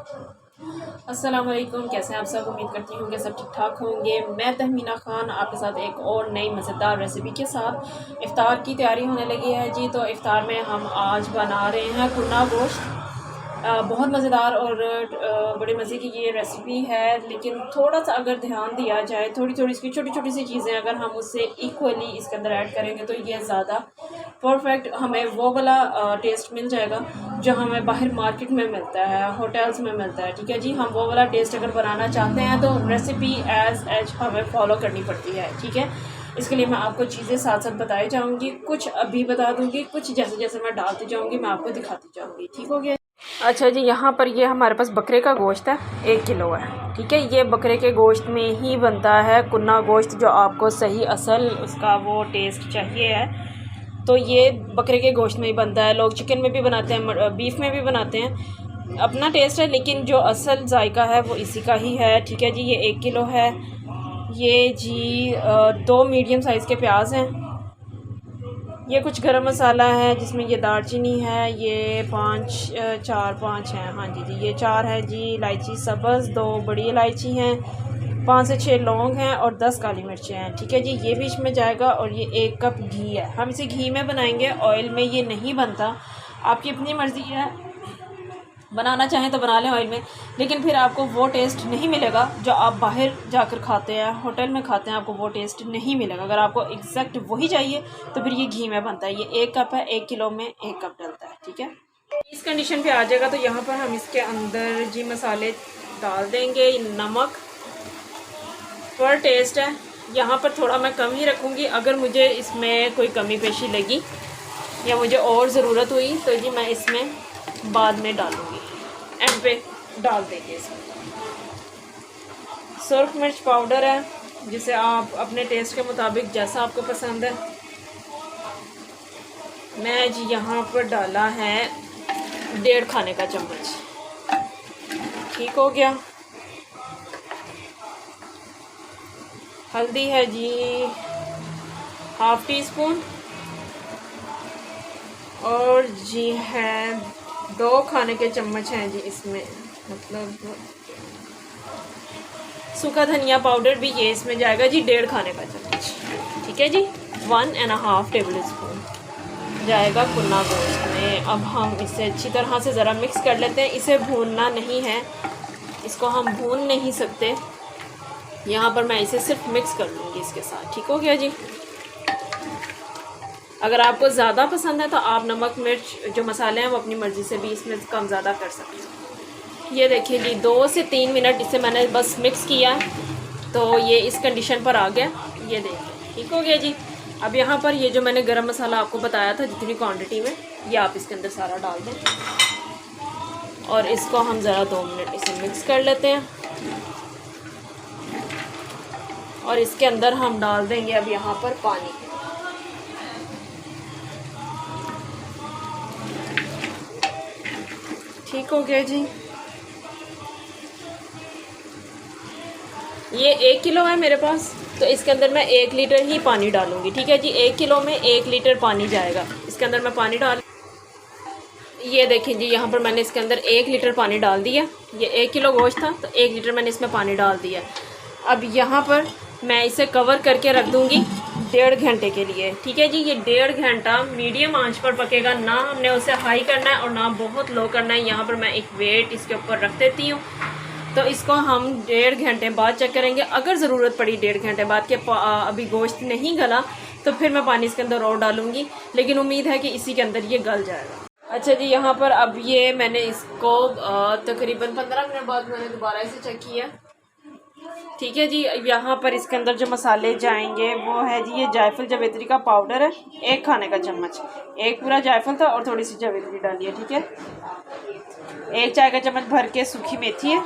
अस्सलाम वालेकुम, कैसे हैं आप सब। उम्मीद करती हूँ कि सब ठीक ठाक होंगे। मैं तहमीना खान आपके साथ एक और नई मज़ेदार रेसिपी के साथ इफ़्तार की तैयारी होने लगी है जी। तो इफ़्तार में हम आज बना रहे हैं कुन्ना गोश्त। बहुत मज़ेदार और बड़े मज़े की ये रेसिपी है, लेकिन थोड़ा सा अगर ध्यान दिया जाए, थोड़ी थोड़ी इसकी छोटी छोटी सी चीज़ें अगर हम उससे इक्वली इसके अंदर ऐड करेंगे तो ये ज़्यादा परफेक्ट हमें वो वाला टेस्ट मिल जाएगा जो हमें बाहर मार्केट में मिलता है, होटल्स में मिलता है। ठीक है जी, हम वो वाला टेस्ट अगर बनाना चाहते हैं तो रेसिपी एज एज हमें फॉलो करनी पड़ती है। ठीक है, इसके लिए मैं आपको चीज़ें साथ साथ बताई जाऊँगी, कुछ अभी बता दूँगी, कुछ जैसे जैसे मैं डालती जाऊँगी मैं आपको दिखाती जाऊँगी। ठीक हो गया। अच्छा जी, यहाँ पर ये हमारे पास बकरे का गोश्त है, 1 किलो है। ठीक है, ये बकरे के गोश्त में ही बनता है कुन्ना गोश्त, जो आपको सही असल उसका वो टेस्ट चाहिए है तो ये बकरे के गोश्त में ही बनता है। लोग चिकन में भी बनाते हैं, बीफ में भी बनाते हैं, अपना टेस्ट है, लेकिन जो असल जायका है वो इसी का ही है। ठीक है जी, ये 1 किलो है। ये जी 2 मीडियम साइज़ के प्याज हैं। ये कुछ गरम मसाला है जिसमें ये दालचीनी है, ये 4-5 हैं। हाँ जी जी, ये 4 है जी। इलायची सब्ज़ 2 बड़ी इलायची हैं, 5 से 6 लौंग हैं और 10 काली मिर्चें हैं। ठीक है जी, ये भी इसमें जाएगा। और ये 1 कप घी है, हम इसे घी में बनाएंगे, ऑयल में ये नहीं बनता। आपकी अपनी मर्ज़ी है, बनाना चाहें तो बना लें ऑयल में, लेकिन फिर आपको वो टेस्ट नहीं मिलेगा जो आप बाहर जाकर खाते हैं, होटल में खाते हैं, आपको वो टेस्ट नहीं मिलेगा। अगर आपको एग्जैक्ट वही चाहिए तो फिर ये घी में बनता है। ये 1 कप है, 1 किलो में 1 कप डलता है। ठीक है, इस कंडीशन पे आ जाएगा तो यहाँ पर हम इसके अंदर जी मसाले डाल देंगे। नमक पर टेस्ट है, यहाँ पर थोड़ा मैं कम ही रखूँगी। अगर मुझे इसमें कोई कमी पेशी लगी या मुझे और ज़रूरत हुई तो जी मैं इसमें बाद में डालूँगी, एंड पे डाल देंगे इसमें। सुरख मिर्च पाउडर है, जिसे आप अपने टेस्ट के मुताबिक जैसा आपको पसंद है। मैं जी यहाँ पर डाला है 1.5 खाने का चम्मच। ठीक हो गया। हल्दी है जी 1/2 टीस्पून, और जी है 2 खाने के चम्मच हैं जी इसमें, मतलब सूखा धनिया पाउडर भी ये इसमें जाएगा जी 1.5 खाने का चम्मच। ठीक है जी, 1.5 टेबल स्पून जाएगा कुन्ना गोश्त में। अब हम इसे अच्छी तरह से ज़रा मिक्स कर लेते हैं। इसे भूनना नहीं है, इसको हम भून नहीं सकते। यहाँ पर मैं इसे सिर्फ मिक्स कर लूँगी इसके साथ। ठीक हो गया जी। अगर आपको ज़्यादा पसंद है तो आप नमक मिर्च जो मसाले हैं वो अपनी मर्ज़ी से भी इसमें कम ज़्यादा कर सकते हैं। ये देखिए जी, 2 से 3 मिनट इसे मैंने बस मिक्स किया तो ये इस कंडीशन पर आ गया। ये देखिए, ठीक हो गया जी। अब यहाँ पर ये जो मैंने गरम मसाला आपको बताया था जितनी क्वांटिटी में, ये आप इसके अंदर सारा डाल दें और इसको हम ज़रा 2 मिनट इसे मिक्स कर लेते हैं। और इसके अंदर हम डाल देंगे अब यहाँ पर पानी। ठीक हो गया जी। ये 1 किलो है मेरे पास, तो इसके अंदर मैं 1 लीटर ही पानी डालूँगी। ठीक है जी, 1 किलो में 1 लीटर पानी जाएगा। इसके अंदर मैं पानी डाल, ये देखें जी, यहाँ पर मैंने इसके अंदर 1 लीटर पानी डाल दिया। ये 1 किलो गोश्त था तो 1 लीटर मैंने इसमें पानी डाल दिया। अब यहाँ पर मैं इसे कवर करके रख दूँगी 1.5 घंटे के लिए। ठीक है जी, ये 1.5 घंटा मीडियम आंच पर पकेगा, ना हमने उसे हाई करना है और ना बहुत लो करना है। यहाँ पर मैं एक वेट इसके ऊपर रख देती हूँ, तो इसको हम 1.5 घंटे बाद चेक करेंगे। अगर ज़रूरत पड़ी 1.5 घंटे बाद के अभी गोश्त नहीं गला तो फिर मैं पानी इसके अंदर और डालूँगी, लेकिन उम्मीद है कि इसी के अंदर ये गल जाएगा। अच्छा जी, यहाँ पर अब ये मैंने इसको तकरीबन 15 मिनट बाद मैंने दोबारा इसे चेक किया। ठीक है जी, यहाँ पर इसके अंदर जो मसाले जाएंगे वो है जी, ये जायफल जावित्री का पाउडर है 1 खाने का चम्मच। 1 पूरा जायफल था और थोड़ी सी जावित्री डाली है। ठीक है, 1 चाय का चम्मच भर के सूखी मेथी है,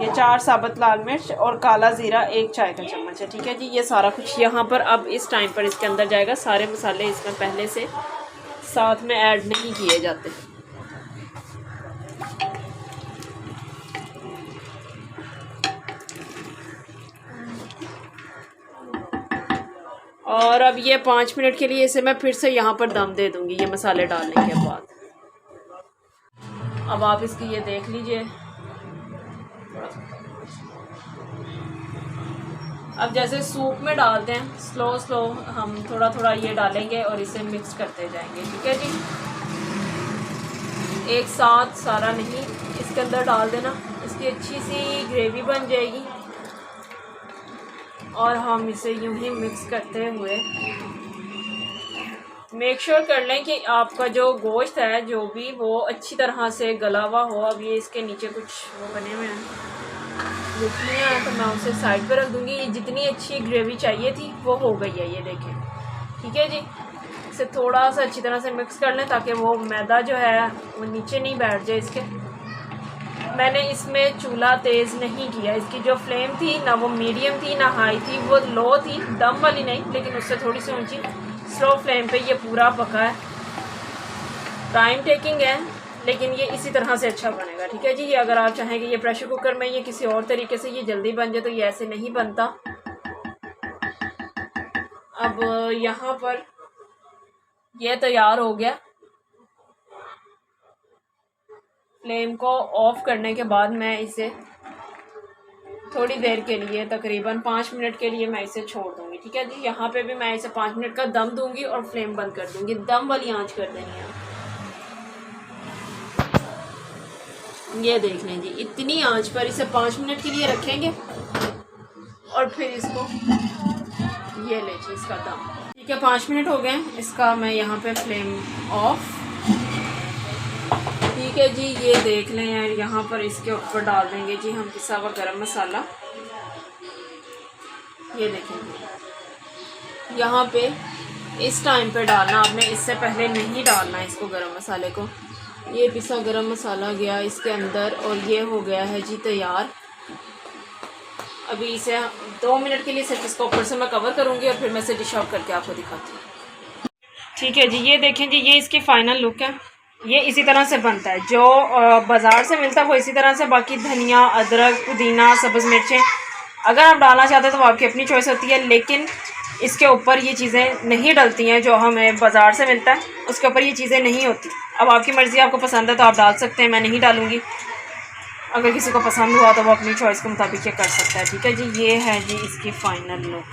ये 4 साबुत लाल मिर्च और काला ज़ीरा 1 चाय का चम्मच है। ठीक है जी, ये सारा कुछ यहाँ पर अब इस टाइम पर इसके अंदर जाएगा। सारे मसाले इसमें पहले से साथ में ऐड नहीं किए जाते। और अब ये 5 मिनट के लिए इसे मैं फिर से यहाँ पर दम दे दूँगी ये मसाले डालने के बाद। अब आप इसकी ये देख लीजिए, थोड़ा सा। अब जैसे सूप में डालते हैं, स्लो स्लो हम थोड़ा थोड़ा ये डालेंगे और इसे मिक्स करते जाएंगे। ठीक है जी, एक साथ सारा नहीं इसके अंदर डाल देना, इसकी अच्छी सी ग्रेवी बन जाएगी। और हम इसे यूं ही मिक्स करते हुए मेक श्योर कर लें कि आपका जो गोश्त है जो भी वो अच्छी तरह से गला हुआ हो। अब ये इसके नीचे कुछ वो बने हुए हैं, गुठलियाँ हैं, तो मैं उसे साइड पर रख दूँगी। ये जितनी अच्छी ग्रेवी चाहिए थी वो हो गई है, ये देखें। ठीक है जी, इसे थोड़ा सा अच्छी तरह से मिक्स कर लें ताकि वो मैदा जो है वो नीचे नहीं बैठ जाए इसके। मैंने इसमें चूल्हा तेज़ नहीं किया, इसकी जो फ्लेम थी ना वो मीडियम थी ना हाई थी, वो लो थी, दम वाली नहीं लेकिन उससे थोड़ी सी ऊंची। स्लो फ्लेम पे ये पूरा पका है। टाइम टेकिंग है लेकिन ये इसी तरह से अच्छा बनेगा। ठीक है जी, ये अगर आप चाहें कि ये प्रेशर कुकर में ये किसी और तरीके से ये जल्दी बन जाए तो ये ऐसे नहीं बनता। अब यहाँ पर ये तैयार हो गया। फ्लेम को ऑफ करने के बाद मैं इसे थोड़ी देर के लिए तकरीबन 5 मिनट के लिए मैं इसे छोड़ दूंगी। ठीक है जी, यहाँ पे भी मैं इसे 5 मिनट का दम दूंगी और फ्लेम बंद कर दूंगी। दम वाली आंच कर देनी है। ये देख लें जी, इतनी आंच पर इसे 5 मिनट के लिए रखेंगे और फिर इसको ये ले जी इसका दम। ठीक है, 5 मिनट हो गए इसका, मैं यहाँ पे फ्लेम ऑफ। ठीक है जी, ये देख लें यार, यहाँ पर इसके ऊपर डाल देंगे जी हम पिसा हुआ गरम मसाला। ये देखें यहाँ पे इस टाइम पे डालना, आपने इससे पहले नहीं डालना इसको गरम मसाले को। ये पिसा गरम मसाला गया इसके अंदर और ये हो गया है जी तैयार। अभी इसे 2 मिनट के लिए सिर्फ इसको ऊपर से मैं कवर करूँगी और फिर मैं इसे डिश आउट करके आपको दिखाती हूँ। ठीक है जी, ये देखें जी, ये इसकी फ़ाइनल लुक है। ये इसी तरह से बनता है, जो बाज़ार से मिलता है वो इसी तरह से। बाकी धनिया, अदरक, पुदीना, सब्ज़ मिर्चें अगर आप डालना चाहते हैं तो वो आपकी अपनी चॉइस होती है, लेकिन इसके ऊपर ये चीज़ें नहीं डलती हैं जो हमें बाज़ार से मिलता है, उसके ऊपर ये चीज़ें नहीं होती। अब आपकी मर्ज़ी, आपको पसंद है तो आप डाल सकते हैं, मैं नहीं डालूँगी। अगर किसी को पसंद हुआ तो वो अपनी चॉइस के मुताबिक ये कर सकता है। ठीक है जी, ये है जी इसकी फ़ाइनल लुक।